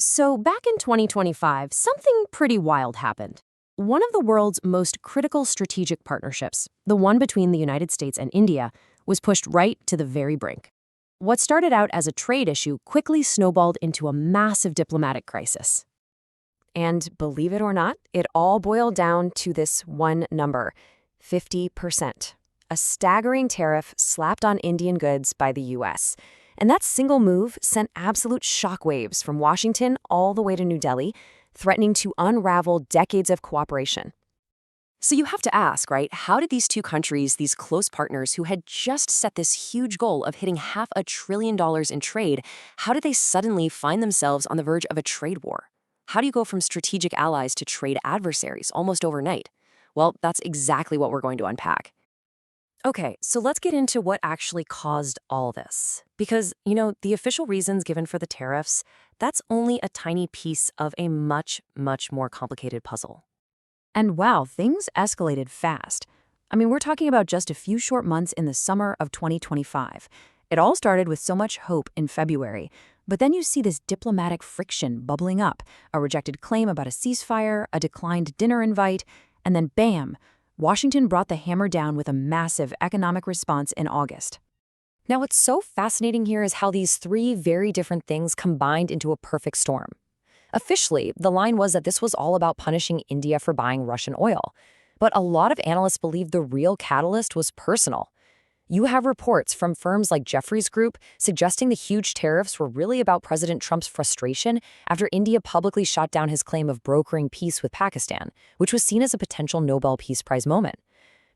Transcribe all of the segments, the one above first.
So back in 2025, something pretty wild happened. One of the world's most critical strategic partnerships, the one between the United States and India, was pushed right to the very brink. What started out as a trade issue quickly snowballed into a massive diplomatic crisis. And believe it or not, it all boiled down to this one number, 50%. A staggering tariff slapped on Indian goods by the U.S. And that single move sent absolute shockwaves from Washington all the way to New Delhi, threatening to unravel decades of cooperation. So you have to ask, right, how did these two countries, these close partners who had just set this huge goal of hitting $500 billion in trade, how did they suddenly find themselves on the verge of a trade war? How do you go from strategic allies to trade adversaries almost overnight? Well, that's exactly what we're going to unpack. Okay, so let's get into what actually caused all this. Because, the official reasons given for the tariffs, that's only a tiny piece of a much, much more complicated puzzle. And wow, things escalated fast. We're talking about just a few short months in the summer of 2025. It all started with so much hope in February, but then you see this diplomatic friction bubbling up, a rejected claim about a ceasefire, a declined dinner invite, and then bam, Washington brought the hammer down with a massive economic response in August. Now, what's so fascinating here is how these three very different things combined into a perfect storm. Officially, the line was that this was all about punishing India for buying Russian oil. But a lot of analysts believe the real catalyst was personal. You have reports from firms like Jefferies Group suggesting the huge tariffs were really about President Trump's frustration after India publicly shot down his claim of brokering peace with Pakistan, which was seen as a potential Nobel Peace Prize moment.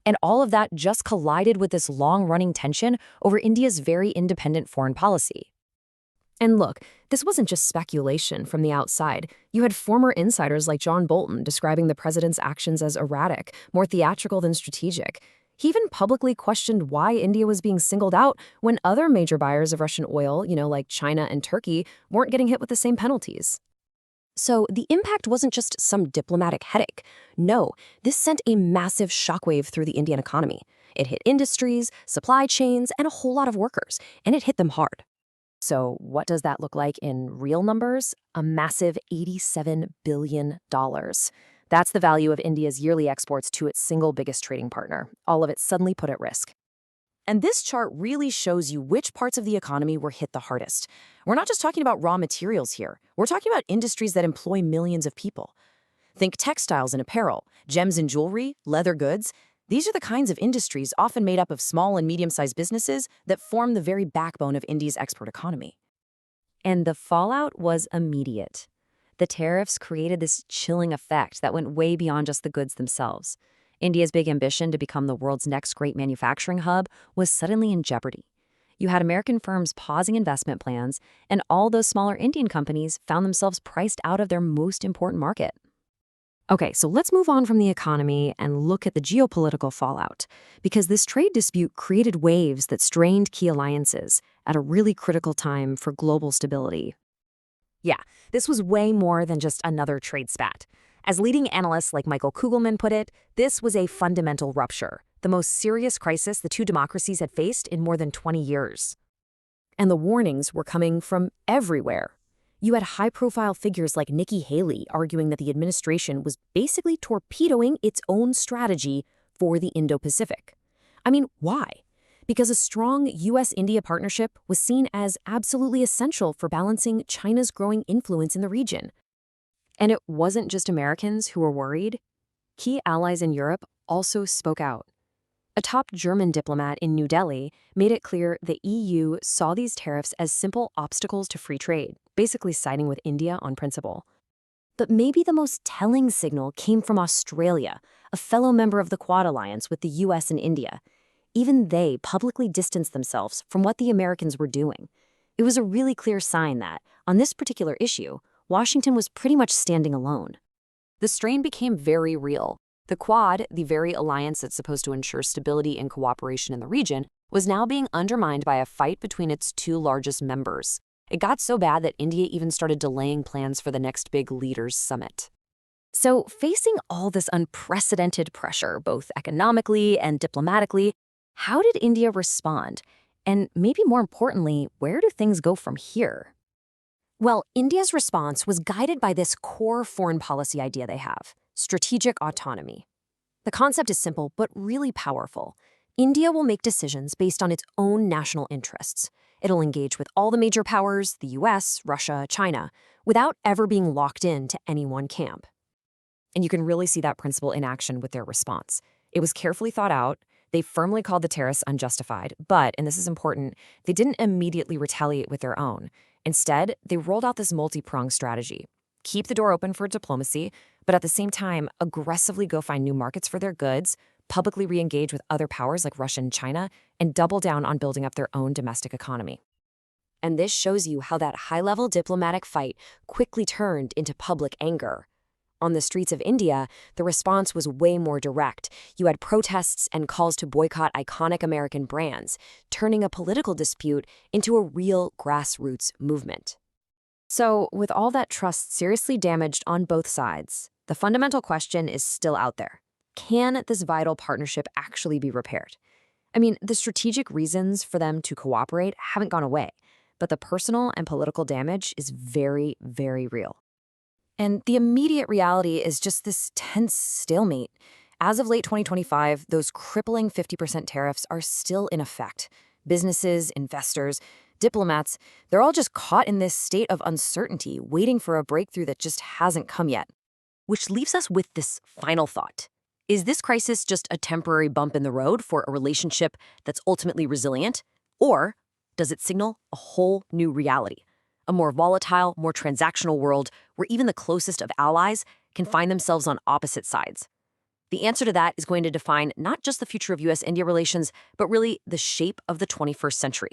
And all of that just collided with this long-running tension over India's very independent foreign policy. And look, this wasn't just speculation from the outside. You had former insiders like John Bolton describing the president's actions as erratic, more theatrical than strategic. He even publicly questioned why India was being singled out when other major buyers of Russian oil, like China and Turkey, weren't getting hit with the same penalties. So the impact wasn't just some diplomatic headache. No, this sent a massive shockwave through the Indian economy. It hit industries, supply chains, and a whole lot of workers, and it hit them hard. So what does that look like in real numbers? A massive $87 billion. That's the value of India's yearly exports to its single biggest trading partner, all of it suddenly put at risk. And this chart really shows you which parts of the economy were hit the hardest. We're not just talking about raw materials here. We're talking about industries that employ millions of people. Think textiles and apparel, gems and jewelry, leather goods. These are the kinds of industries often made up of small and medium-sized businesses that form the very backbone of India's export economy. And the fallout was immediate. The tariffs created this chilling effect that went way beyond just the goods themselves. India's big ambition to become the world's next great manufacturing hub was suddenly in jeopardy. You had American firms pausing investment plans, and all those smaller Indian companies found themselves priced out of their most important market. Okay, so let's move on from the economy and look at the geopolitical fallout, because this trade dispute created waves that strained key alliances at a really critical time for global stability. Yeah, this was way more than just another trade spat. As leading analysts like Michael Kugelman put it, this was a fundamental rupture, the most serious crisis the two democracies had faced in more than 20 years. And the warnings were coming from everywhere. You had high-profile figures like Nikki Haley arguing that the administration was basically torpedoing its own strategy for the Indo-Pacific. Why? Because a strong U.S.-India partnership was seen as absolutely essential for balancing China's growing influence in the region. And it wasn't just Americans who were worried. Key allies in Europe also spoke out. A top German diplomat in New Delhi made it clear the EU saw these tariffs as simple obstacles to free trade, basically siding with India on principle. But maybe the most telling signal came from Australia, a fellow member of the Quad Alliance with the US and India. Even they publicly distanced themselves from what the Americans were doing. It was a really clear sign that, on this particular issue, Washington was pretty much standing alone. The strain became very real. The Quad, the very alliance that's supposed to ensure stability and cooperation in the region, was now being undermined by a fight between its two largest members. It got so bad that India even started delaying plans for the next big leaders' summit. So, facing all this unprecedented pressure, both economically and diplomatically, how did India respond? And maybe more importantly, where do things go from here? Well, India's response was guided by this core foreign policy idea they have: strategic autonomy. The concept is simple but really powerful. India will make decisions based on its own national interests. It'll engage with all the major powers, the US, Russia, China, without ever being locked into any one camp. And you can really see that principle in action with their response. It was carefully thought out. They firmly called the tariffs unjustified, but, and this is important, they didn't immediately retaliate with their own. Instead, they rolled out this multi-pronged strategy. Keep the door open for diplomacy, but at the same time, aggressively go find new markets for their goods, publicly re-engage with other powers like Russia and China, and double down on building up their own domestic economy. And this shows you how that high-level diplomatic fight quickly turned into public anger. On the streets of India, the response was way more direct. You had protests and calls to boycott iconic American brands, turning a political dispute into a real grassroots movement. So, with all that trust seriously damaged on both sides, the fundamental question is still out there. Can this vital partnership actually be repaired? I mean, the strategic reasons for them to cooperate haven't gone away, but the personal and political damage is very, very real. And the immediate reality is just this tense stalemate. As of late 2025, those crippling 50% tariffs are still in effect. Businesses, investors, diplomats, they're all just caught in this state of uncertainty, waiting for a breakthrough that just hasn't come yet. Which leaves us with this final thought. Is this crisis just a temporary bump in the road for a relationship that's ultimately resilient? Or does it signal a whole new reality? A more volatile, more transactional world where even the closest of allies can find themselves on opposite sides? The answer to that is going to define not just the future of US-India relations, but really the shape of the 21st century.